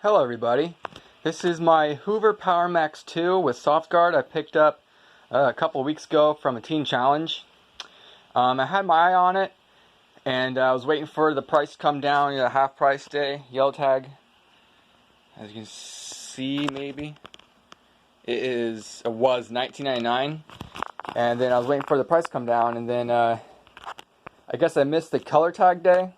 Hello everybody, this is my Hoover Power Max 2 with soft guard I picked up a couple weeks ago from a teen challenge. I had my eye on it and I was waiting for the price to come down, half price day, yellow tag. As you can see, maybe it was $19.99, and then I was waiting for the price to come down, and then I guess I missed the color tag day,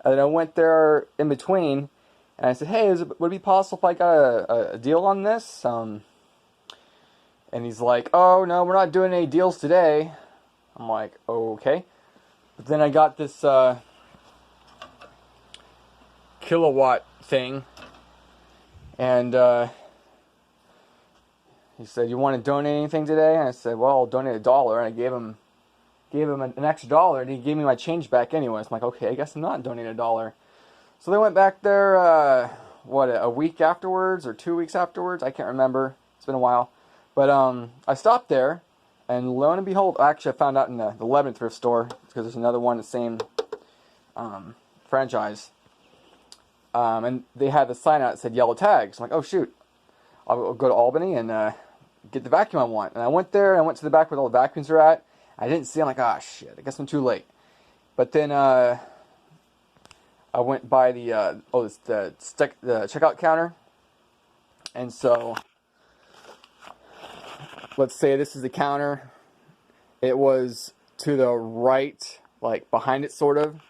and then I went there in between. And I said, hey, would it be possible if I got a deal on this? And he's like, oh, no, we're not doing any deals today. I'm like, okay. But then I got this kilowatt thing. And he said, you want to donate anything today? And I said, well, I'll donate $1. And I gave him an extra $1, and he gave me my change back anyway. So I'm like, okay, I guess I'm not donating $1. So they went back there, a week afterwards or 2 weeks afterwards? I can't remember. It's been a while. But I stopped there, and lo and behold, actually I found out in the Lebanon thrift store, because there's another one, the same franchise. And they had the sign out that said yellow tags. I'm like, oh shoot, I'll go to Albany and get the vacuum I want. And I went there, and I went to the back where all the vacuums are at. I didn't see, I'm like, ah shit, I guess I'm too late. But then I went by the checkout counter, and so let's say this is the counter. It was to the right, like behind it, sort of.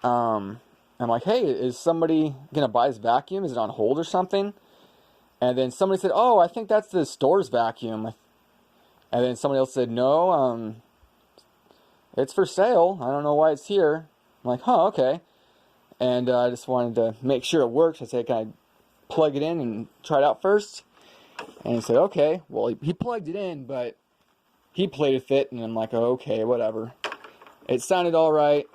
I'm like, hey, is somebody gonna buy this vacuum? Is it on hold or something? And then somebody said, oh, I think that's the store's vacuum. And then somebody else said, no, it's for sale. I don't know why it's here. I'm like, huh, okay. And I just wanted to make sure it works. I said, can I plug it in and try it out first? And he said, okay. Well, he plugged it in, but he played with it, and I'm like, oh, okay, whatever. It sounded all right.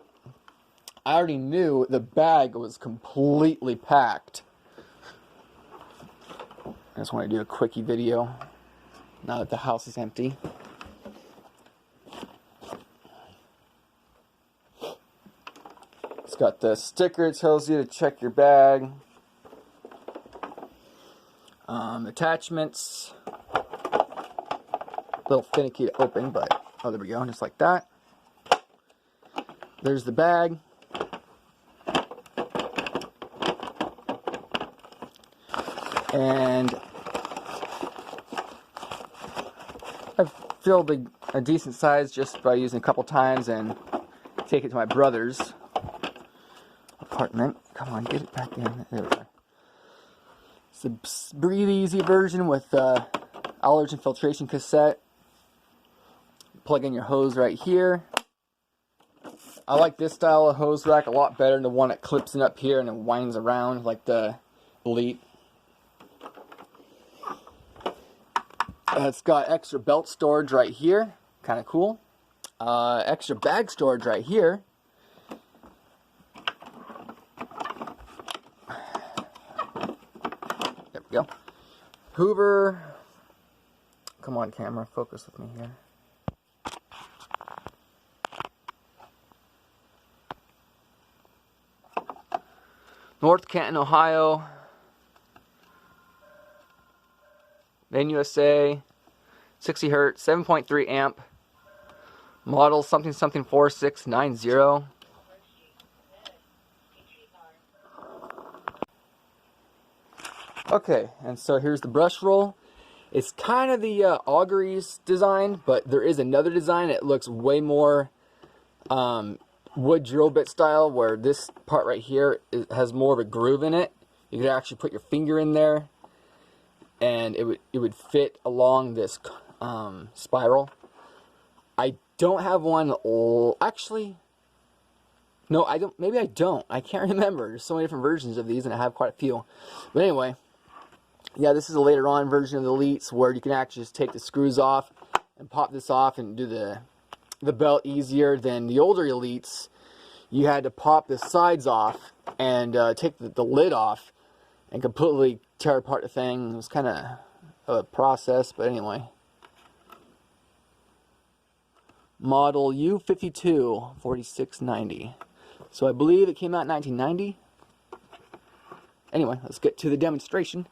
I already knew the bag was completely packed. I just want to do a quickie video now that the house is empty. It's got the sticker that tells you to check your bag. Attachments. A little finicky to open, but oh, there we go, just like that. There's the bag. And I've filled a decent size just by using a couple times and take it to my brother's apartment. Come on, get it back in. There we go. It's a breathe easy version with allergen filtration cassette. Plug in your hose right here. I like this style of hose rack a lot better than the one that clips in up here and then winds around like the Elite. It's got extra belt storage right here, kind of cool. Extra bag storage right here. There we go. Hoover. Come on, camera, focus with me here. North Canton, Ohio. Then USA. 60 hertz, 7.3 amp. Model something 4690. Okay, and so here's the brush roll. It's kind of the auguries design, but there is another design that looks way more wood drill bit style, where this part right here has more of a groove in it. You could actually put your finger in there, and it would fit along this spiral. I don't have one. Actually, no, I don't. Maybe I don't. I can't remember. There's so many different versions of these, and I have quite a few. But anyway, yeah, this is a later on version of the Elites where you can actually just take the screws off and pop this off and do the belt easier than the older Elites. You had to pop the sides off and take the lid off and completely tear apart the thing. It was kind of a process, but anyway. Model U52 4690. So I believe it came out in 1990. Anyway, let's get to the demonstration.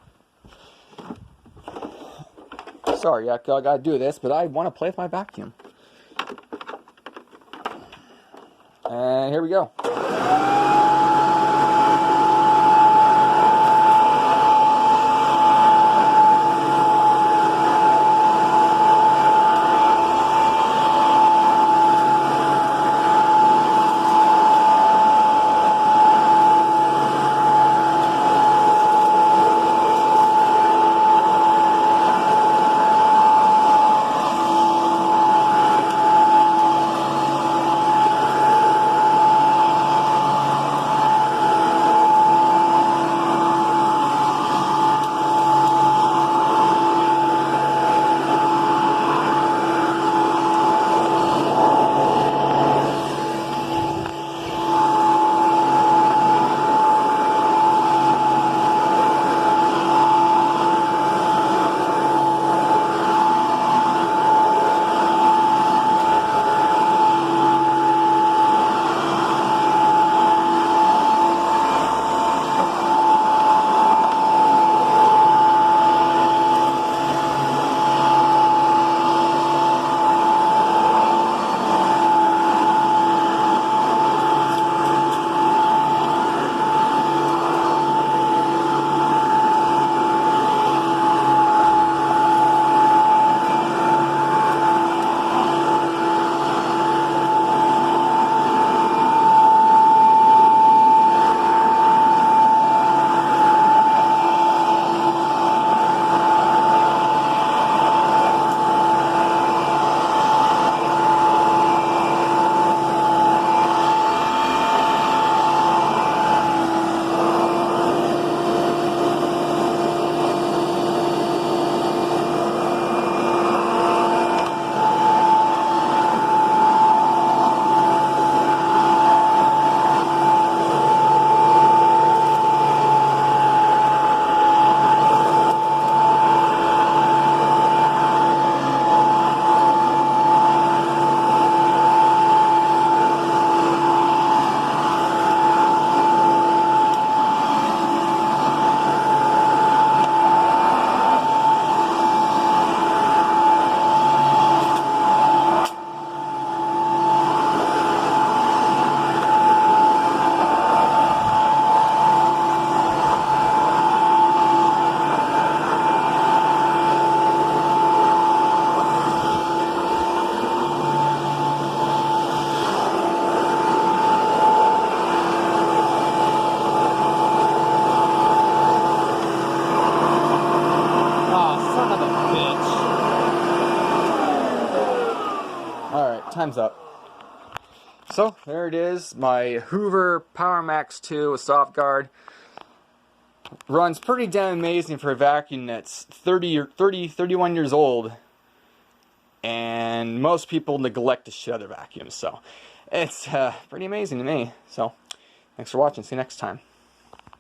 Sorry, I gotta do this, but I want to play with my vacuum. And here we go. Alright, time's up. So, there it is, my Hoover Power Max 2 with soft guard. Runs pretty damn amazing for a vacuum that's 31 years old. And most people neglect to shut their vacuums, so it's pretty amazing to me. So, thanks for watching. See you next time.